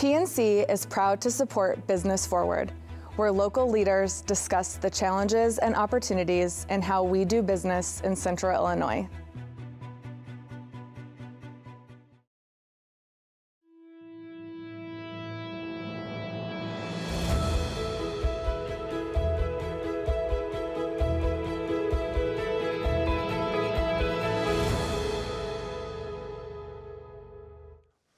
PNC is proud to support Business Forward, where local leaders discuss the challenges and opportunities in how we do business in Central Illinois.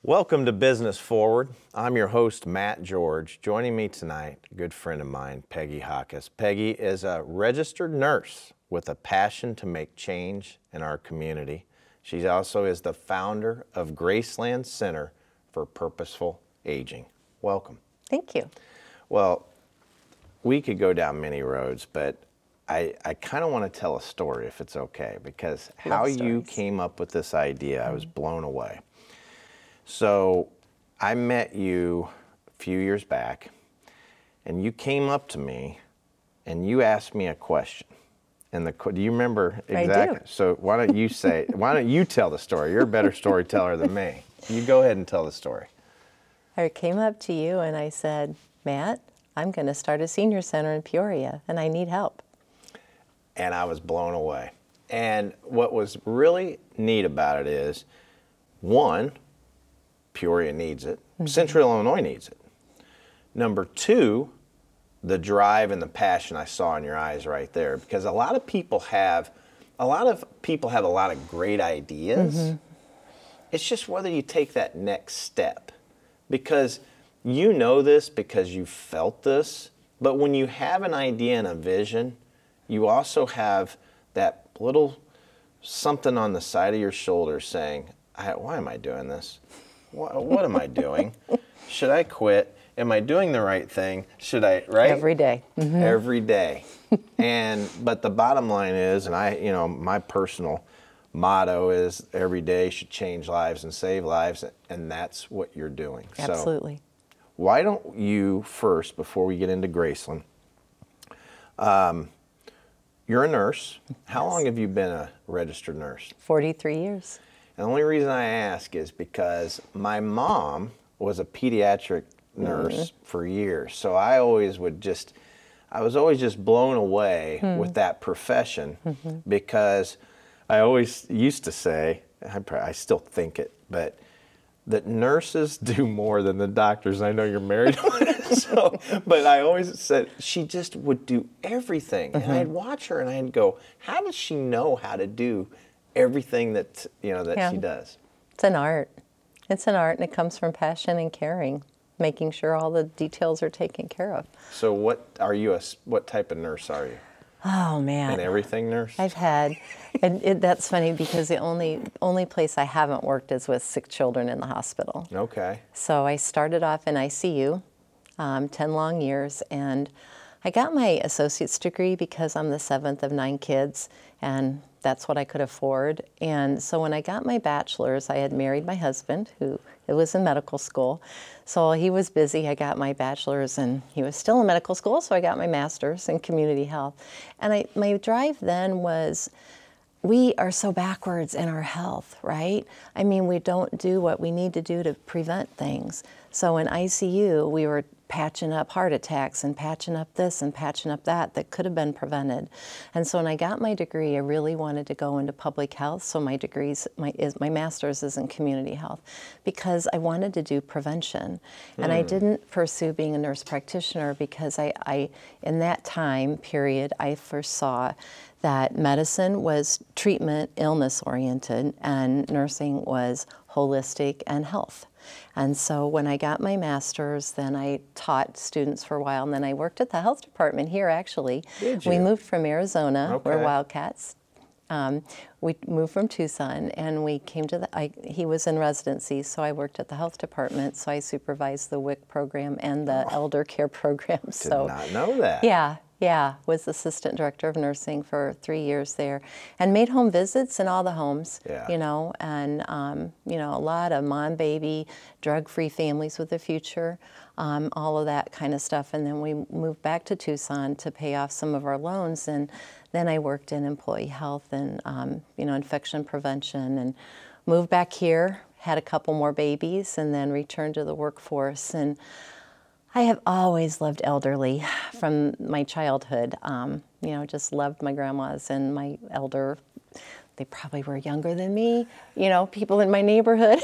Welcome to Business Forward. I'm your host, Matt George. Joining me tonight, a good friend of mine, Peggy Jacques. Peggy is a registered nurse with a passion to make change in our community. She also is the founder of Graceland Center for Purposeful Aging. Welcome. Thank you. Well, we could go down many roads, but I kind of want to tell a story, if it's okay, because how you came up with this idea, I was blown away. So I met you a few years back, and you came up to me and you asked me a question. And do you remember exactly? I do. So why don't you tell the story? You're a better storyteller than me. You go ahead and tell the story. I came up to you and I said, Matt, I'm going to start a senior center in Peoria and I need help. And I was blown away. And what was really neat about it is, one, Peoria needs it. Central Illinois needs it. Number two, the drive and the passion I saw in your eyes right there, because a lot of people have a lot of great ideas. It's just whether you take that next step, because you know this because you felt this, but when you have an idea and a vision, you also have that little something on the side of your shoulder saying, why am I doing this? What am I doing? Should I quit? Am I doing the right thing? Should I, right? Every day. Every day. But the bottom line is, and my personal motto is every day should change lives and save lives, and that's what you're doing. Absolutely. So why don't you first, before we get into Graceland, you're a nurse. How long have you been a registered nurse? 43 years. The only reason I ask is because my mom was a pediatric nurse for years. So I was always just blown away with that profession, because I always used to say, I still think it, but that nurses do more than the doctors. I know you're married. But I always said she just would do everything. And I'd watch her and I'd go, how does she know how to do everything that she does? It's an art. It's an art, and it comes from passion and caring, making sure all the details are taken care of. So what type of nurse are you? Oh man, an everything nurse? I've had, and that's funny because the only place I haven't worked is with sick children in the hospital. Okay. So I started off in ICU, 10 long years, and I got my associate's degree because I'm the 7th of 9 kids, and that's what I could afford. And so when I got my bachelor's, I had married my husband, who was in medical school. So he was busy. I got my bachelor's, and he was still in medical school, so I got my master's in community health. And my drive then was, we are so backwards in our health, right? I mean, we don't do what we need to do to prevent things. So in ICU, we were patching up heart attacks and patching up this and patching up that could have been prevented. And so when I got my degree, I really wanted to go into public health. So my master's is in community health, because I wanted to do prevention. And I didn't pursue being a nurse practitioner because I in that time period, I first saw that medicine was treatment, illness-oriented, and nursing was holistic and health. And so when I got my master's, then I taught students for a while, and then I worked at the health department here, actually. Did you? We moved from Arizona. Okay. We're Wildcats. We moved from Tucson, and we came to he was in residency, so I worked at the health department, so I supervised the WIC program and the elder care program. Did not know that. Yeah, was assistant director of nursing for 3 years there, and made home visits in all the homes, and a lot of mom, baby, drug-free families with a future, all of that kind of stuff. And then we moved back to Tucson to pay off some of our loans, and then I worked in employee health and infection prevention, and moved back here, had a couple more babies and then returned to the workforce. And I have always loved elderly from my childhood. You know, just loved my grandmas and my elder. They probably were younger than me, you know, people in my neighborhood.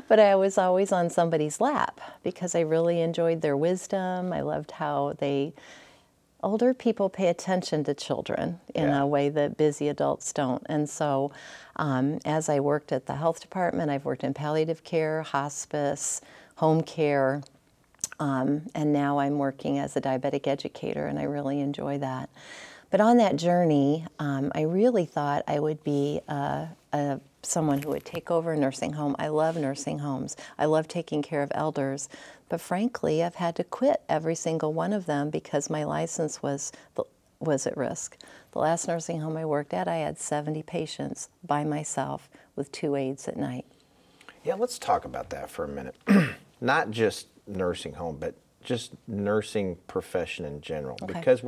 But I was always on somebody's lap because I really enjoyed their wisdom. I loved how older people pay attention to children in a way that busy adults don't. And so as I worked at the health department, I've worked in palliative care, hospice, home care, and now I'm working as a diabetic educator, and I really enjoy that. But on that journey, I really thought I would be someone who would take over a nursing home. I love nursing homes. I love taking care of elders. But frankly, I've had to quit every single one of them because my license was at risk. The last nursing home I worked at, I had 70 patients by myself with 2 aides at night. Yeah, let's talk about that for a minute. Not just nursing home, but just nursing profession in general. Okay. Because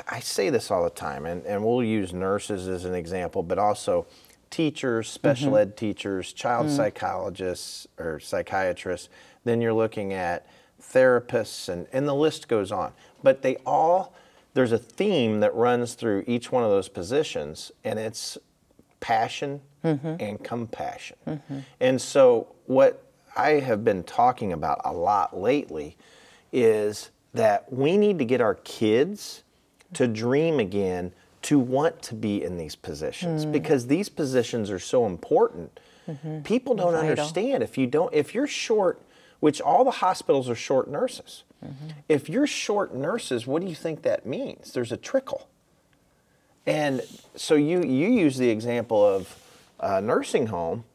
I say this all the time, and we'll use nurses as an example, but also teachers, special ed teachers, child psychologists or psychiatrists. Then you're looking at therapists, and the list goes on. But there's a theme that runs through each one of those positions, and it's passion and compassion. And so what I have been talking about a lot lately is that we need to get our kids to dream again, to want to be in these positions, because these positions are so important. People don't understand if you're short, which all the hospitals are short nurses. If you're short nurses, what do you think that means? There's a trickle. And so you use the example of a nursing home,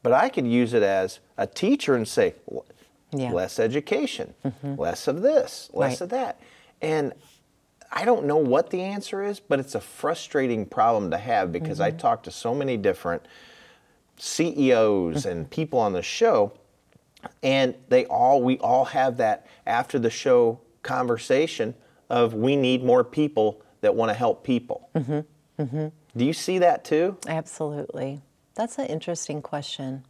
but I could use it as a teacher and say, less education, less of this, less of that. And I don't know what the answer is, but it's a frustrating problem to have because I talk to so many different CEOs and people on the show, and we all have that after the show conversation of we need more people that want to help people. Do you see that too? Absolutely. That's an interesting question.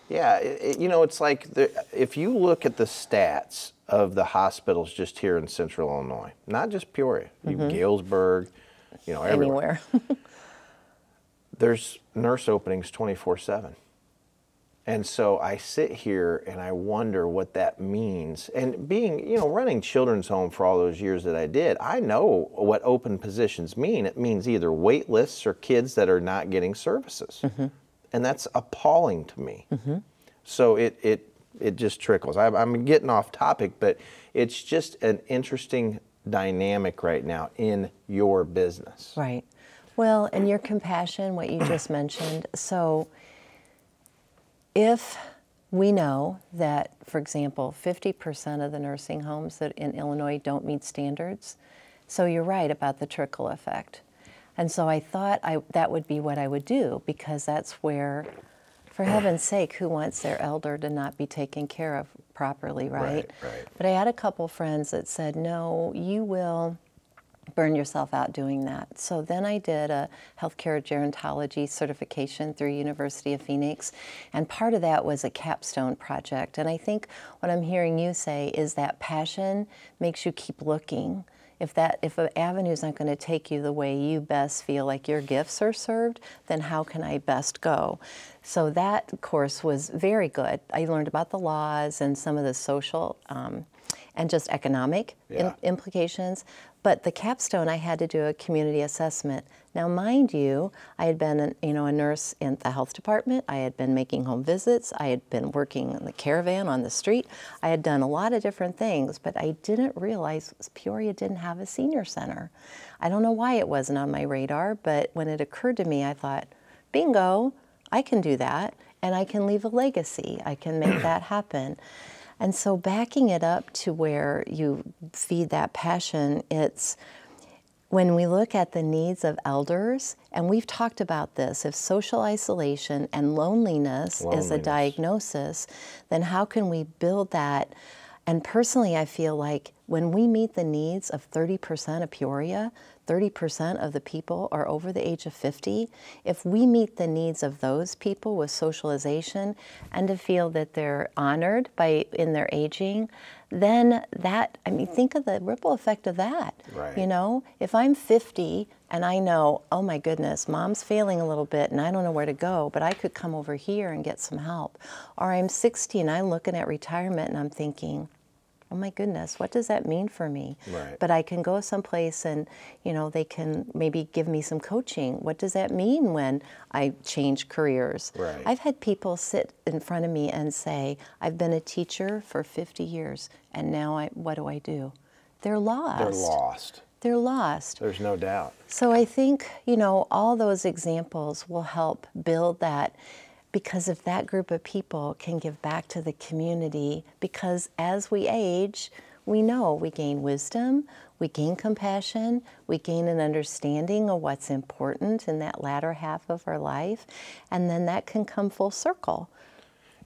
Yeah, it's like if you look at the stats of the hospitals just here in Central Illinois, not just Peoria, Galesburg, everywhere. Anywhere. There's nurse openings 24/7. And so I sit here and I wonder what that means. And being, running children's home for all those years that I did, I know what open positions mean. It means either wait lists or kids that are not getting services. And that's appalling to me. So it just trickles. I'm getting off topic, but it's just an interesting dynamic right now in your business. Right. Well, and your compassion, what you just mentioned. So if we know that, for example, 50% of the nursing homes that in Illinois don't meet standards, so you're right about the trickle effect. And so I thought that would be what I would do, because that's where, for heaven's sake, who wants their elder to not be taken care of properly, right? Right. But I had a couple friends that said, no, you will burn yourself out doing that. So then I did a healthcare gerontology certification through University of Phoenix, and part of that was a capstone project. And I think what I'm hearing you say is that passion makes you keep looking. If an avenue is not going to take you the way you best feel like your gifts are served, then how can I best go? So that course was very good. I learned about the laws and some of the social and just economic implications. But the capstone, I had to do a community assessment. Now, mind you, I had been a nurse in the health department. I had been making home visits. I had been working in the caravan on the street. I had done a lot of different things, but I didn't realize Peoria didn't have a senior center. I don't know why it wasn't on my radar, but when it occurred to me, I thought, bingo, I can do that, and I can leave a legacy. I can make that happen. And so backing it up to where you feed that passion, it's when we look at the needs of elders, and we've talked about this, if social isolation and loneliness is a diagnosis, then how can we build that? And personally, I feel like when we meet the needs of 30% of Peoria, 30% of the people are over the age of 50. If we meet the needs of those people with socialization and to feel that they're honored in their aging, then that, I mean, think of the ripple effect of that. Right. You know, if I'm 50 and I know, oh my goodness, mom's failing a little bit and I don't know where to go, but I could come over here and get some help. Or I'm 60 and I'm looking at retirement and I'm thinking, oh my goodness, what does that mean for me? Right. But I can go someplace and, you know, they can maybe give me some coaching. What does that mean when I change careers? Right. I've had people sit in front of me and say, I've been a teacher for 50 years and now what do I do? They're lost. They're lost. They're lost. There's no doubt. So I think, you know, all those examples will help build that, because if that group of people can give back to the community, because as we age, we know we gain wisdom, we gain compassion, we gain an understanding of what's important in that latter half of our life, and then that can come full circle.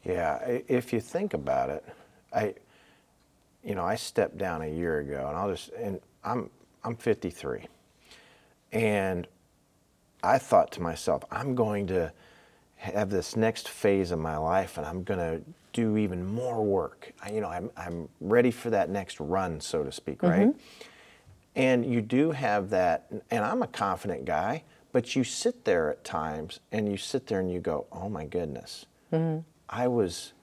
Yeah, if you think about it, I stepped down a year ago, and I'm 53, and I thought to myself, I'm going to have this next phase of my life, and I'm going to do even more work. I'm ready for that next run, so to speak, right? Mm-hmm. And you do have that, and I'm a confident guy, but you sit there at times, and you go, oh my goodness, mm-hmm. I was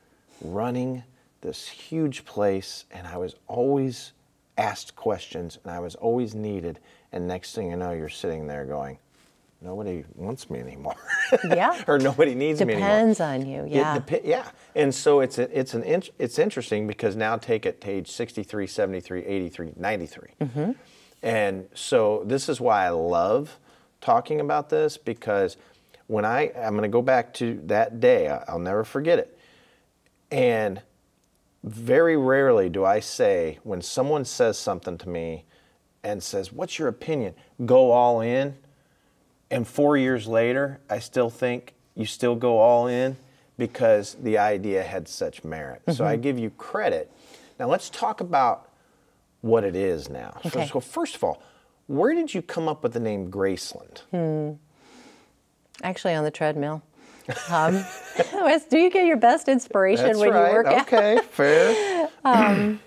running this huge place, and I was always asked questions, and I was always needed, and next thing you know, you're sitting there going, nobody wants me anymore. Yeah. Or nobody needs me anymore. Depends on you, yeah. Yeah. And so it's interesting, because now take it to age 63, 73, 83, 93. Mm-hmm. And so this is why I love talking about this, because when I'm going to go back to that day, I'll never forget it. And very rarely do I say, when someone says something to me and says, what's your opinion? Go all in. And 4 years later, I still think you still go all in, because the idea had such merit. Mm-hmm. So I give you credit. Now let's talk about what it is now. Okay. So first of all, where did you come up with the name Graceland? Actually, on the treadmill. Do you get your best inspiration That's when right. you work out? Okay, fair.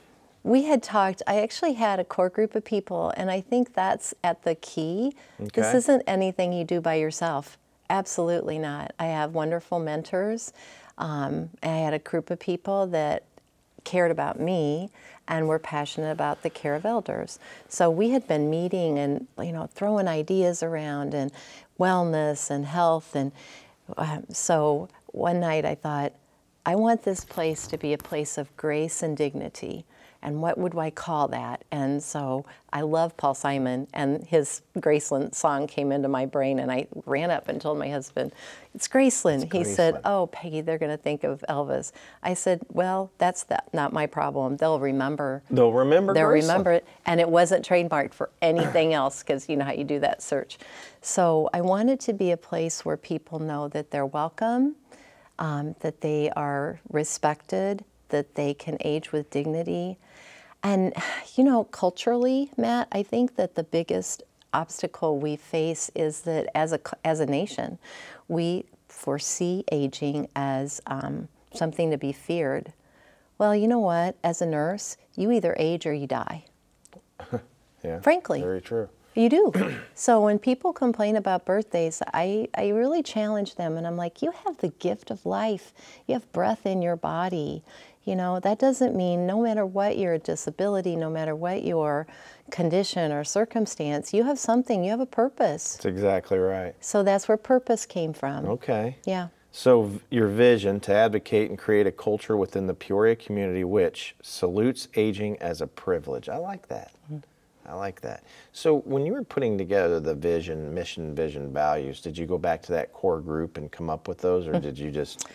We had talked, I actually had a core group of people, and I think that's at the key. Okay. This isn't anything you do by yourself. Absolutely not. I have wonderful mentors. I had a group of people that cared about me and were passionate about the care of elders. So we had been meeting and, throwing ideas around, and wellness and health. And so one night I thought, I want this place to be a place of grace and dignity. And what would I call that? And so I love Paul Simon, and his Graceland song came into my brain, and I ran up and told my husband, it's Graceland. He said, oh, Peggy, they're going to think of Elvis. I said, well, that's not my problem. They'll remember. They'll remember it. And it wasn't trademarked for anything else, because you know how you do that search. So I wanted to be a place where people know that they're welcome, that they are respected, that they can age with dignity. And, culturally, Matt, I think that the biggest obstacle we face is that as a nation, we foresee aging as something to be feared. Well, you know what? As a nurse, you either age or you die. Yeah, frankly. Very true. You do. So when people complain about birthdays, I really challenge them, and I'm like, you have the gift of life. You have breath in your body. That doesn't mean no matter what your disability, no matter what your condition or circumstance, you have something, you have a purpose. That's exactly right. So that's where purpose came from. Okay. Yeah. So your vision to advocate and create a culture within the Peoria community which salutes aging as a privilege. I like that. Mm-hmm. I like that. So when you were putting together the vision, mission, vision, values, did you go back to that core group and come up with those, or did you just...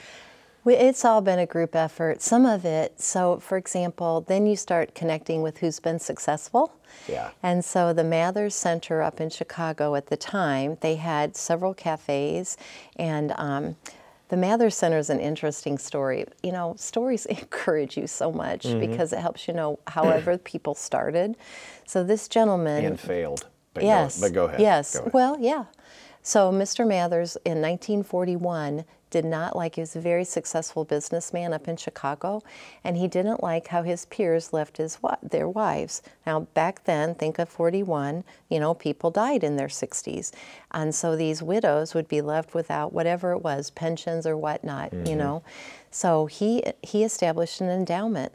It's all been a group effort, some of it. So, for example, then you start connecting with who's been successful. Yeah. And so the Graceland Center up in Chicago at the time, they had several cafes, and the Graceland Center is an interesting story. Stories encourage you so much, mm-hmm. because it helps you know however people started. So this gentleman... And failed. But Yes. But go ahead. Yes. Go ahead. Well, yeah. So Mr. Mathers in 1941 did not like, he was a very successful businessman up in Chicago, and he didn't like how his peers left their wives. Now, back then, think of 41, you know, people died in their 60s. And so these widows would be left without whatever it was, pensions or whatnot, you know. So he established an endowment.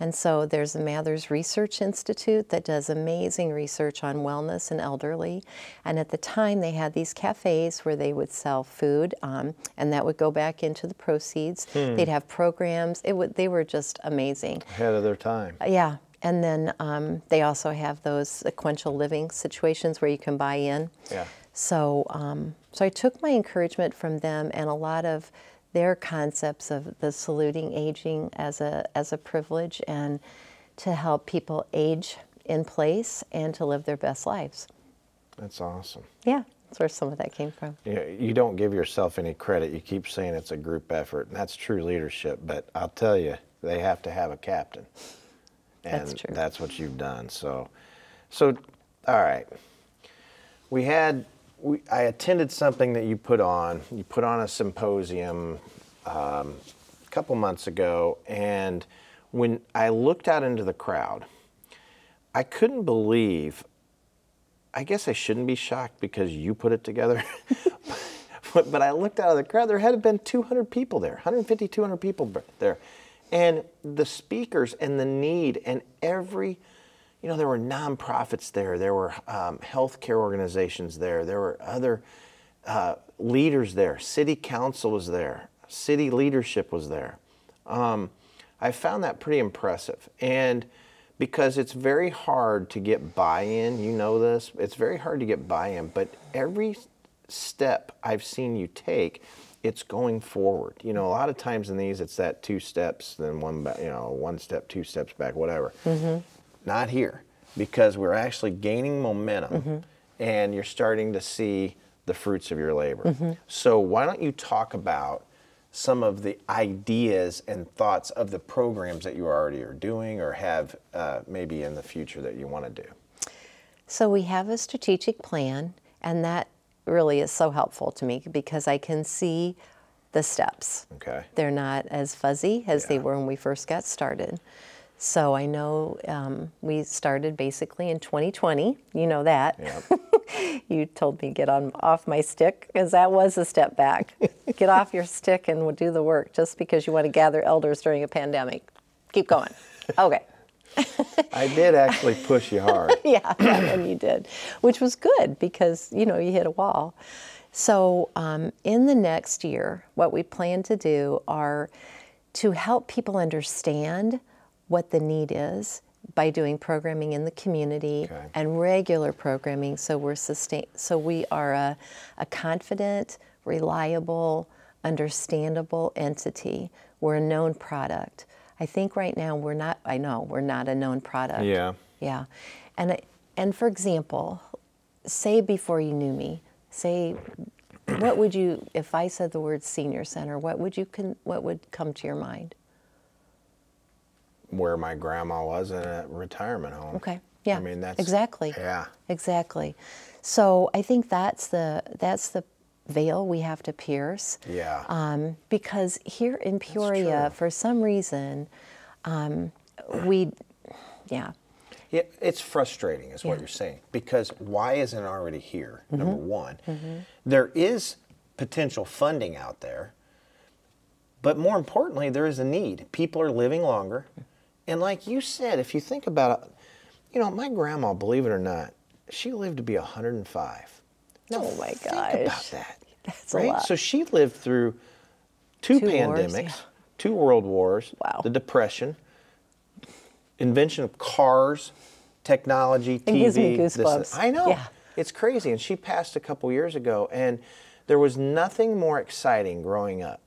And so there's the Mathers Research Institute that does amazing research on wellness and elderly. And at the time, they had these cafes where they would sell food, and that would go back into the proceeds. They'd have programs. They were just amazing. Ahead of their time. Yeah. And then they also have those sequential living situations where you can buy in. Yeah. So, so I took my encouragement from them and a lot of their concepts of the saluting aging as a privilege and to help people age in place and to live their best lives. That's awesome. Yeah, that's where some of that came from. You don't give yourself any credit. You keep saying it's a group effort, and that's true leadership. But I'll tell you, they have to have a captain. And That's true. That's what you've done. So all right. I attended something that you put on. You put on a symposium a couple months ago, and when I looked out into the crowd, I couldn't believe, I guess I shouldn't be shocked because you put it together, but I looked out of the crowd, there had been 200 people there, 150, 200 people there. And the speakers and the need and there were nonprofits there, there were healthcare organizations there, there were other leaders there, city council was there, city leadership was there. I found that pretty impressive. And because it's very hard to get buy-in, you know this, it's very hard to get buy-in, but every step I've seen you take, it's going forward. You know, a lot of times in these, it's that 2 steps, then one step, 2 steps back, whatever. Not here, because we're actually gaining momentum and you're starting to see the fruits of your labor. So why don't you talk about some of the ideas and thoughts of the programs that you already are doing or have maybe in the future that you want to do? So we have a strategic plan, and that really is so helpful to me because I can see the steps. Okay. They're not as fuzzy as they were when we first got started. So I know we started basically in 2020. You know that. Yep. You told me get off my stick because that was a step back. Get off your stick and we'll do the work just because you want to gather elders during a pandemic. Keep going. Okay. I did actually push you hard. Yeah, and you did, which was good because, you hit a wall. So in the next year, what we plan to do are to help people understand what the need is by doing programming in the community and regular programming so we are a confident, reliable, understandable entity. We're a known product. I think right now we're not a known product. Yeah. Yeah. And for example, say before you knew me, what would you, if I said the word senior center, what would come to your mind? Where my grandma was in a retirement home. Okay. Yeah. I mean, that's exactly. Yeah. Exactly. So I think that's the veil we have to pierce. Yeah. Because here in Peoria, for some reason, Yeah, it's frustrating is what you're saying, because why isn't it already here, number one? There is potential funding out there, but more importantly, there is a need. People are living longer. And like you said, if you think about it, my grandma, believe it or not, she lived to be 105. Now, oh my think gosh. about that. That's right? a lot. So she lived through two pandemics, wars, 2 world wars, Wow. the Depression, invention of cars, technology, TV. It gives me goosebumps. I know. Yeah. It's crazy. And she passed a couple years ago, and there was nothing more exciting growing up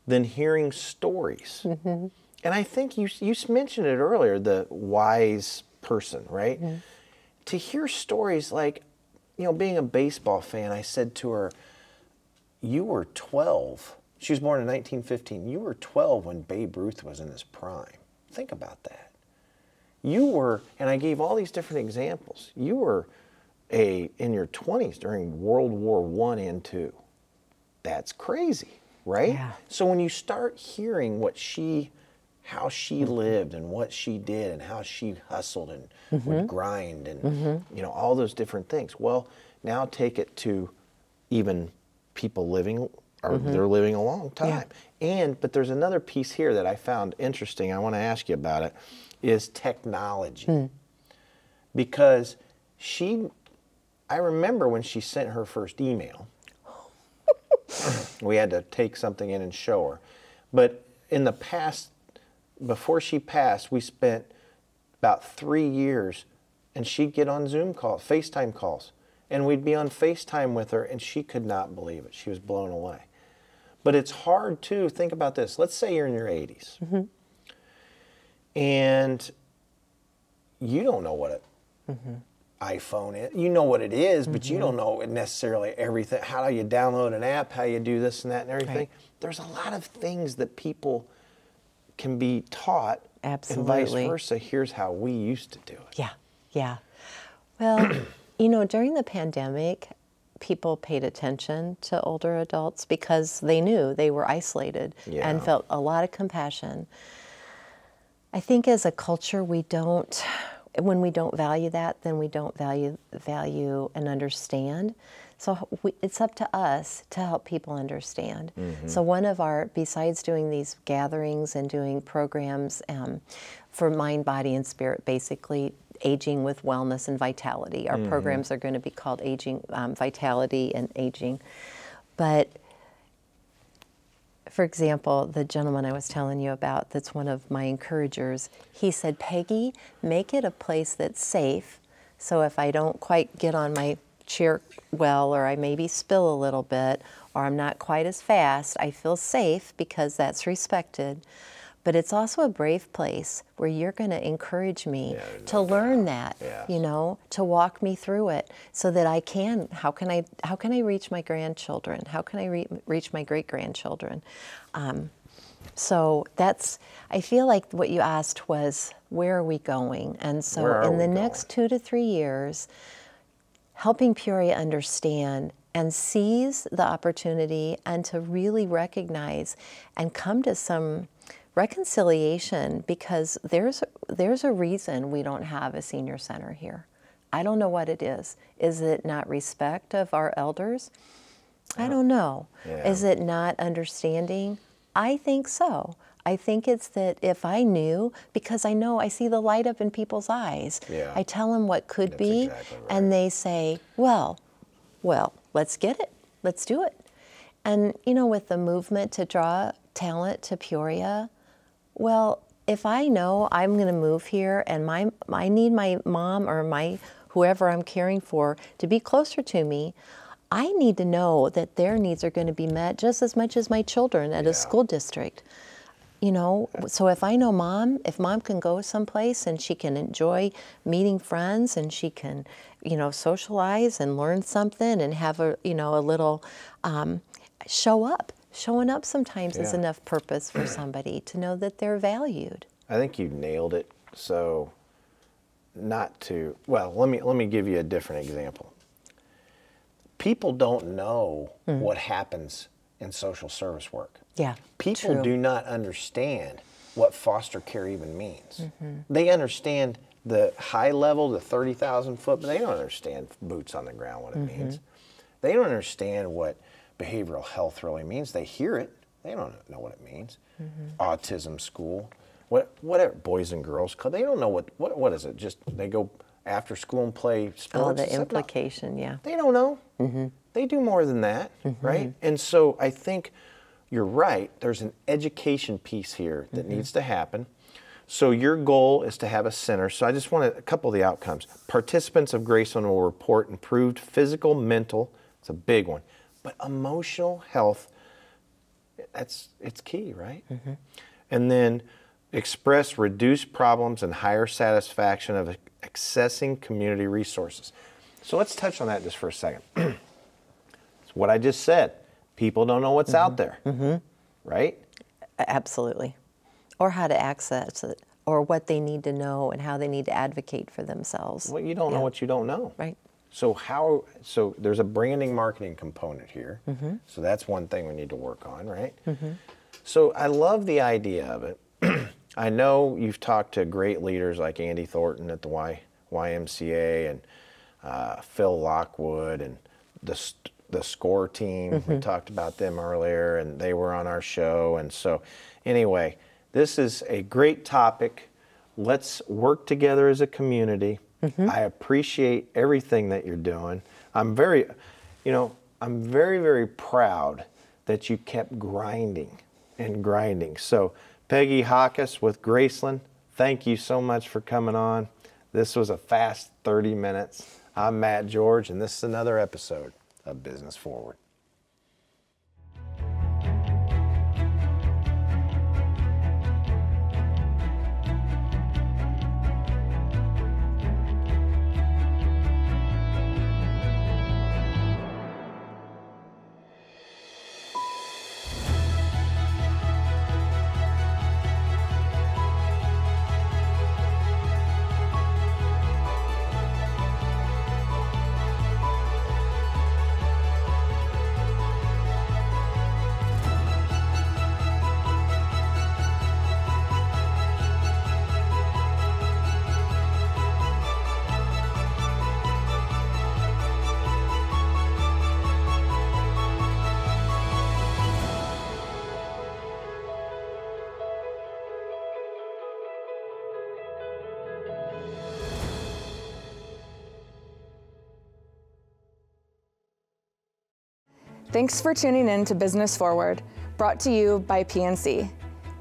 than hearing stories. And I think you mentioned it earlier, the wise person, right? To hear stories like, being a baseball fan, I said to her, you were 12. She was born in 1915. You were 12 when Babe Ruth was in his prime. Think about that. You were, and I gave all these different examples, you were in your 20s during World War I and II. That's crazy, right? Yeah. So when you start hearing how she lived and what she did and how she hustled and would grind and you know, all those different things. Well, now take it to even people living, or they're living a long time. Yeah. But there's another piece here that I found interesting. I want to ask you about it, is technology. Because I remember when she sent her first email, we had to take something in and show her. But in the past, before she passed, we spent about 3 years, and she'd get on Zoom calls, FaceTime calls, and we'd be on FaceTime with her, and she could not believe it. She was blown away. But it's hard to think about this. Let's say you're in your 80s, and you don't know what an iPhone is. You know what it is, but you don't know necessarily everything. How do you download an app? How you do this and that and everything? Right. There's a lot of things that people can be taught. Absolutely. And vice versa. Here's how we used to do it. Yeah, yeah. Well, you know, during the pandemic, people paid attention to older adults because they knew they were isolated and felt a lot of compassion. I think as a culture, when we don't value that, then we don't value and understand. So it's up to us to help people understand. So besides doing these gatherings and doing programs for mind, body, and spirit, basically aging with wellness and vitality. Our programs are going to be called Aging, Vitality and Aging. But for example, the gentleman I was telling you about, that's one of my encouragers, he said, Peggy, make it a place that's safe. So if I don't quite get on my chair well, or I maybe spill a little bit, or I'm not quite as fast, I feel safe because that's respected. But it's also a brave place where you're going to encourage me to learn that, you know, to walk me through it so that I can, how can I reach my grandchildren? How can I reach my great-grandchildren? So I feel like what you asked was, where are we going? And so in the next 2 to 3 years, helping Peoria understand and seize the opportunity and to really recognize and come to some reconciliation, because there's a reason we don't have a senior center here. I don't know what it is. Is it not respect of our elders? I don't know. Is it not understanding? I think so. I think it's that if I knew, because I see the light up in people's eyes. I tell them what could be, exactly right. And they say, well, let's get it. Let's do it. And, you know, with the movement to draw talent to Peoria, well, if I know I'm going to move here and I need my mom or whoever I'm caring for to be closer to me, I need to know that their needs are going to be met just as much as my children at a school district. You know, so if I know if mom can go someplace and she can enjoy meeting friends and she can, you know, socialize and learn something and have a little Showing up sometimes is enough purpose for somebody to know that they're valued. I think you nailed it. So let me give you a different example. People don't know what happens in social service work. Yeah, people do not understand what foster care even means. They understand the high level, the 30,000 foot, but they don't understand boots on the ground, what it means. They don't understand what behavioral health really means. They hear it. They don't know what it means. Autism school, whatever, Boys and Girls Club. They don't know what is it. Just they go after school and play sports. Oh, the implication, yeah. They don't know. They do more than that, right? And so I think you're right. There's an education piece here that needs to happen. So your goal is to have a center. So I just want a couple of the outcomes. Participants of Graceland will report improved physical, mental, it's a big one, but emotional health, it's key, right? And then express reduced problems and higher satisfaction of accessing community resources. So let's touch on that just for a second. It's what I just said. People don't know what's out there, right? Absolutely. Or how to access it, or what they need to know and how they need to advocate for themselves. Well, you don't know what you don't know. Right. So there's a branding marketing component here. So that's one thing we need to work on, right? So I love the idea of it. I know you've talked to great leaders like Andy Thornton at the YMCA and Phil Lockwood and the SCORE team. We talked about them earlier, and they were on our show. And so anyway, this is a great topic. Let's work together as a community. I appreciate everything that you're doing. I'm very, very proud that you kept grinding and grinding. So Peggy Jacques with Graceland, thank you so much for coming on. This was a fast 30 minutes. I'm Matt George, and this is another episode of Business Forward. Thanks for tuning in to Business Forward, brought to you by PNC.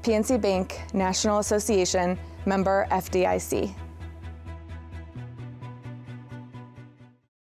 PNC Bank, National Association, member FDIC.